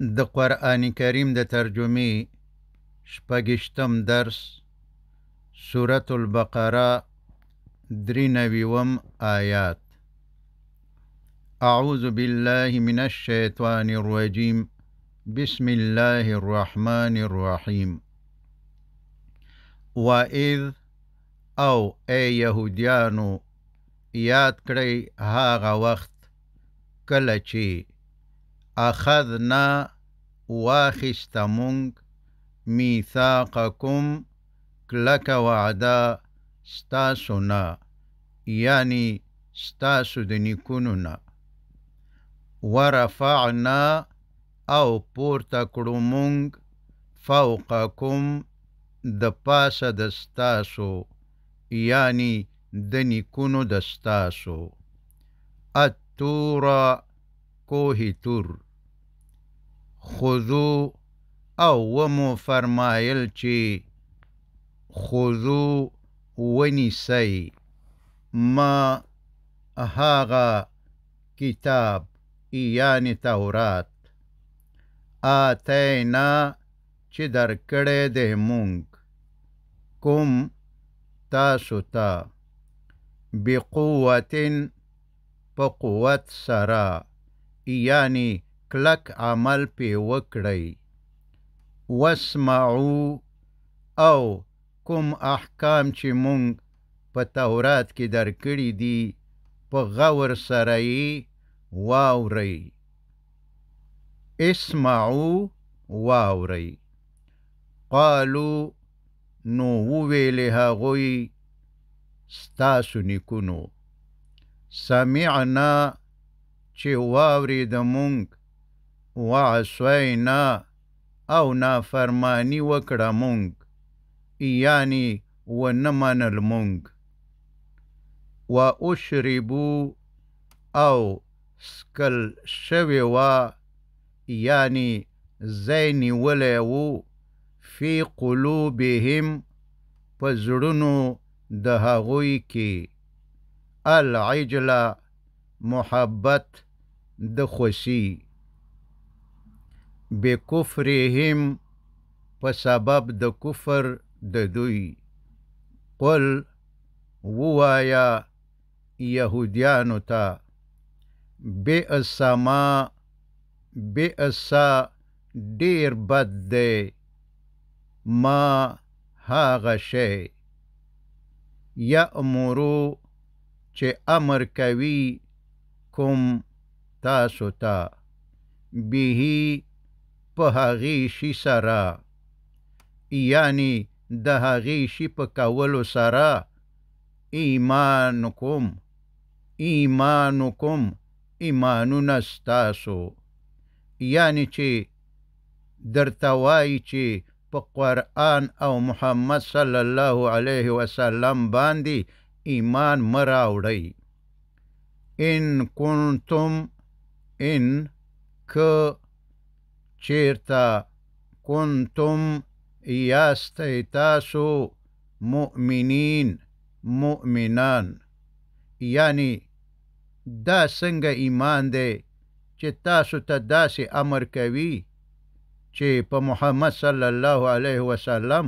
د قرآن کریم د ترجمې شپږشتم درس سورة البقره 93 آیات. اعوذ بالله من الشیطان الرجیم بسم الله الرحمن الرحیم. وَإِذْ او ای یهودیانو یاد کړئ هاغه وخت کله چې اخذنا واخیسته مونږ میثاقکم کلک وعده ستاسو نه، یعنی ستاسو د نیکونو نه، ورفعنا او پورته کړو مونږ فوقکم د پاسه د ستاسو، یعنی د نیکونو د ستاسو، الطور کوه تور، خذو او ومو فرمایل چې خذو ونیسی ما هاغه کتاب یعنی تورات آتینا چې درکړی دی مونږ کوم تاسو ته بقوتن په قوت سره، یعنی کلک عمل پې وکړئ، واسمعو او کوم احکام چې مونږ په تورات کې درکړي دي په غور سره یې واورئ. اسمعو واورئ. قالو نو وویلې هغوی ستاسو نیکونو، سمعنا چې واورېده مونږ، وعصینا او نافرمانی وکړه مونږ، یعنی ونه منل مونږ، و اشربو او سکل شوی وا، یعنی ځای نیولی وو، فی قلوبهم په زړونو د هغوی کې، العجل محبت د خوښي، بکفرهم په سبب د کفر د دوی. قل ووایا یهودیانو ته، بئس ما بئس ډیر بد دی، ما هاغه شی، یأمرو چې امر کوي کوم تاسو ته، بهی په هغې شي سره، یعنی د هغې شي په کولو سره، ایمانکم ایمانونه ستاسو، یعنی چې درته وایي چې په قرآن او محمد صلی الله علیه وسلم باندې ایمان مه راوړئ. ان کنتم ان که چیرته کنتم یاستی تاسو مؤمنان، یعنی دا څنګه ایمان دی چې تاسو ته داسې امر کوي چې په محمد صلی الله علیه وسلم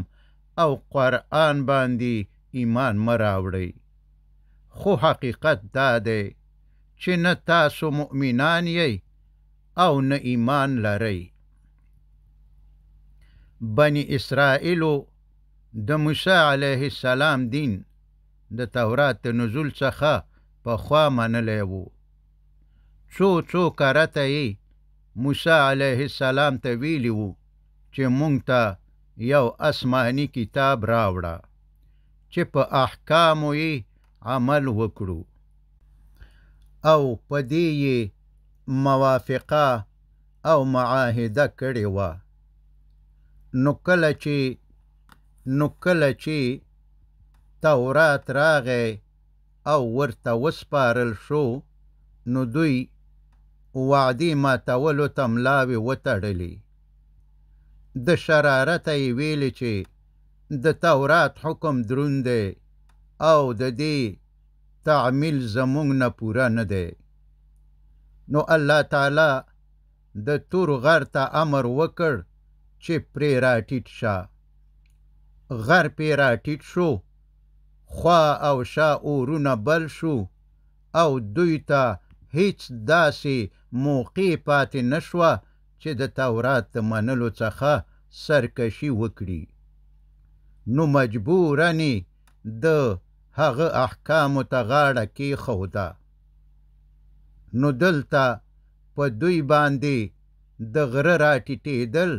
او قرآن باندې ایمان مه راوړئ. خو حقیقت دا دی چې نه تاسو مؤمنان یئ او نه ایمان لرئ. بنی اسرائیلو د موسی علیه السلام دین د تورات د نزول څخه پخوا منلی وو. څو کرته یې موسی علیه السلام ته ویلي وو چې مونږ ته یو آسماني کتاب راوړه چې په احکامو یې عمل وکړو، او په دې یې موافقه او معاهده کړې وه. نو کله چې تورات راغی او ورته وسپارل شو، نو دوی وعدې ماتولو ته ملاوې وتړلې. د شرارته یې ویلې چې د تورات حکم دروند دی او د دې تعمیل زمونږ نه پوره نه دی. نو الله تعالی د تور غر ته امر وکړ چې پرې راټیټ شه. غر پرې راټیټ شو، خوا او شا اورونه بل شو او دوی ته هیڅ داسې موقع پاتې نشوه چې د تورات د منلو څخه سرکشي وکړي. نو مجبورنې د هغه احکامو ته غاړه کېښوده. نو دلته په دوی باندې د غره راټیټېدل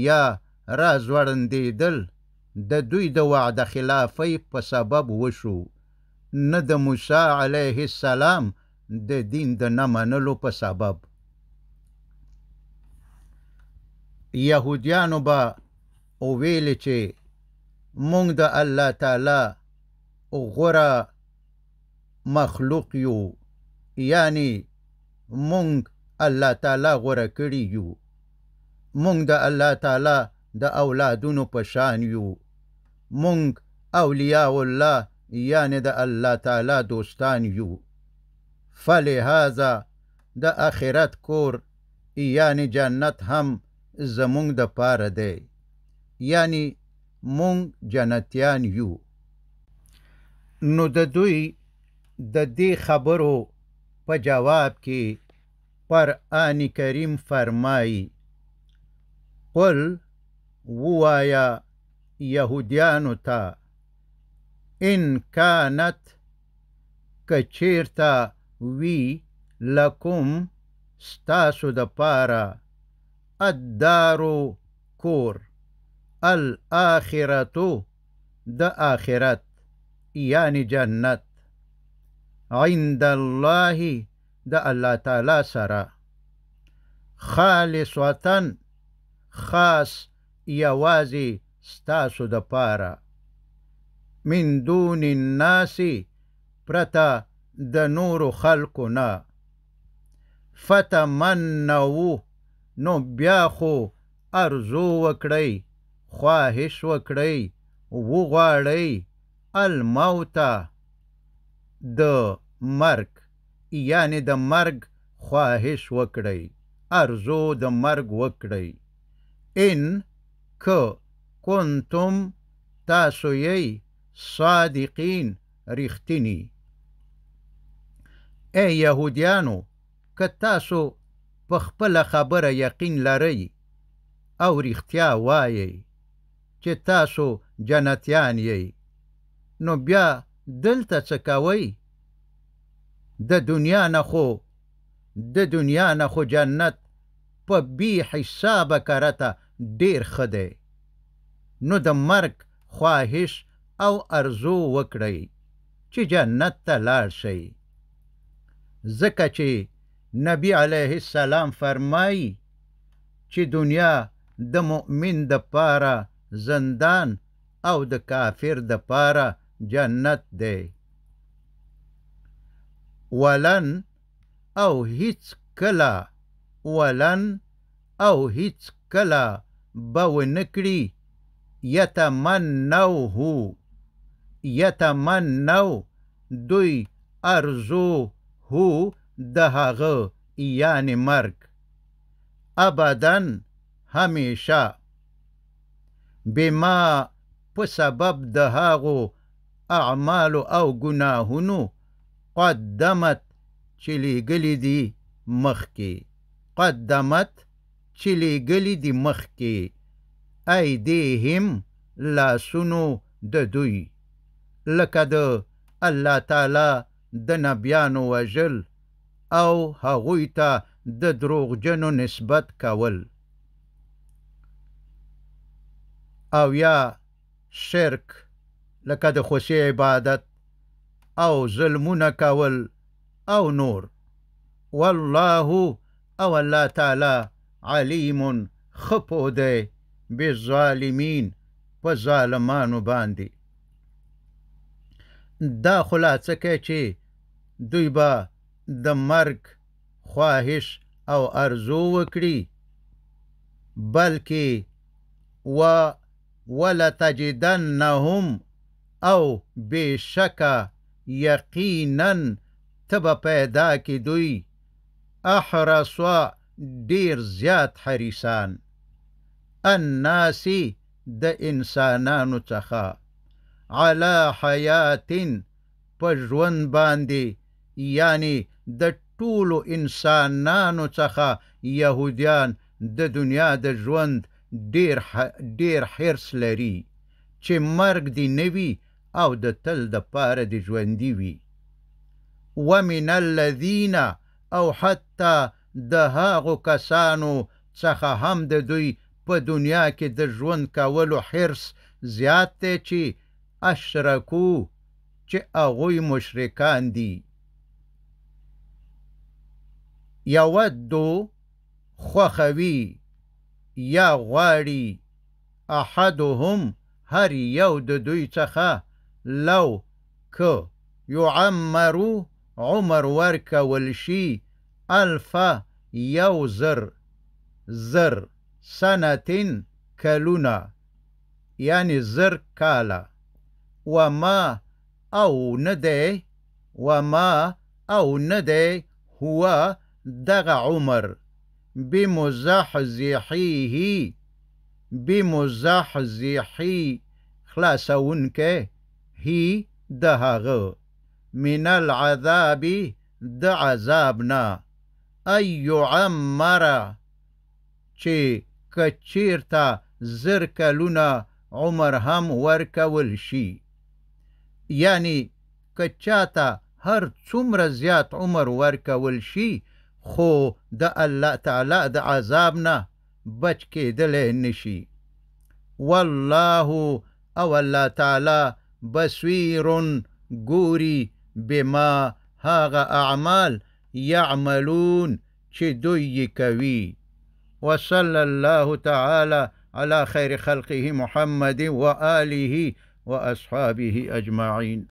یا رازوړندېدل د دوی د وعده خلافۍ په سبب وشو، نه د موسی علیه السلام د دین د نه منلو په سبب. یهودیانو به ویلې چې مونږ د الله تعالی غوره مخلوق یو، یعنی مونږ الله تعالی غوره کړي یو، مونږ د الله تعالی د اولادونو په شان یو، مونږ اولیاء الله یعنی د الله تعالی دوستان یو. فلهذا د آخرت کور یعنی جنت هم زمونږ د پاره دی، یعنی مونږ جنتیان یو. نو د دوی د دې خبرو په جواب کې قرآن کریم فرمایي: قل ووایا یهودیانو ته، ان کانت کچیرتا وی لکم ستاسو د پاره الدارو کور الاخرتو د آخرت یعنی جنت عند الله د الله تعالی سره خالصوتن خاص یوازې ستاسو د پاره من دون الناس پرته د نورو خلقو نه فتمنو نو بیا خو ارزو وکړئ، خواهش وکړئ، وغواړئ الموت د مرگ یعنی د مرگ خواهش وکړئ، ارزو د مرگ وکړئ. ان که کنتم تاسو یی صادقین رښتینی. ای یهودیانو، که تاسو په خپله خبره یقین لرئ او رښتیا وایئ چې تاسو جنتیان یی، نو بیا دلته څه کوئ؟ د دنیا نه خو جنت په بی حسابه کرته ډیر ښه دی. نو د مرګ خواهش او ارزو وکړئ چې جنت ته لاړ شئ. ځکه چې نبی علیه السلام فرمایي چې دنیا د مؤمن د پاره زندان او د کافر د پاره جنت دی. ولن او هیڅ کله به ونکړي یتمنو دوی ارزو هو د هغه یعنی مرگ ابدن همیشه بما په سبب د هغو اعمالو او گناهونو قدمت چې لیږلي دي مخکې ایدیهم لاسونو د دوی، لکه د الله تعالی د نبیانو وژل او هغوی ته د دروغجنو نسبت کول، او یا شرک لکه د خوشي عبادت او ظلمونه کول او نور. والله او الله تعالی علیم خپو دی بالظالمین په ظالمانو باندې. دا خلاصه کوي چې دوی به د مرگ خواهش او ارزو وکړي، بلکې ولتجدنهم او بشکه یقینا تبا پیدا کی دوی احرسوا ډیر زیات حریصان الناسی د انسانانو څخه علی حیات په ژوند باندې یعنی د ټولو انسانانو څخه یهودیان د دنیا د ژوند ډیر حرص لري چې مرګ دی نوي او د تل د پاره دی ژوندي وي ومن الذین او حتی د هغو کسانو څخه هم د دوی په دنیا کې د ژوند کولو حرص زیات دی چې اشرکو چې هغوی مشرکان دي یودو خوښوي یا غواړي احدهم هر یو د دوی څخه لو که یعمرو عمر ورکول شي الفا یو زر سنتین کلونه یعنی زر کاله وما او نده هو دغه عمر بمزحزحی خلاصونکه هی د هغه من العذاب د عذابنا ای یعمر چې کچیرته زر کلونه عمر هم ورکول شي یعنی کچاته هر څومره زیات عمر ورکول شي خو د الله تعالی د عذاب نه بچ کېدلی نشي والله او الله تعالی بصیر ګوري بما هغه اعمال یعملون چې دوی کوي وصلى الله تعالى على خير خلقه محمد وآله وأصحابه أجمعين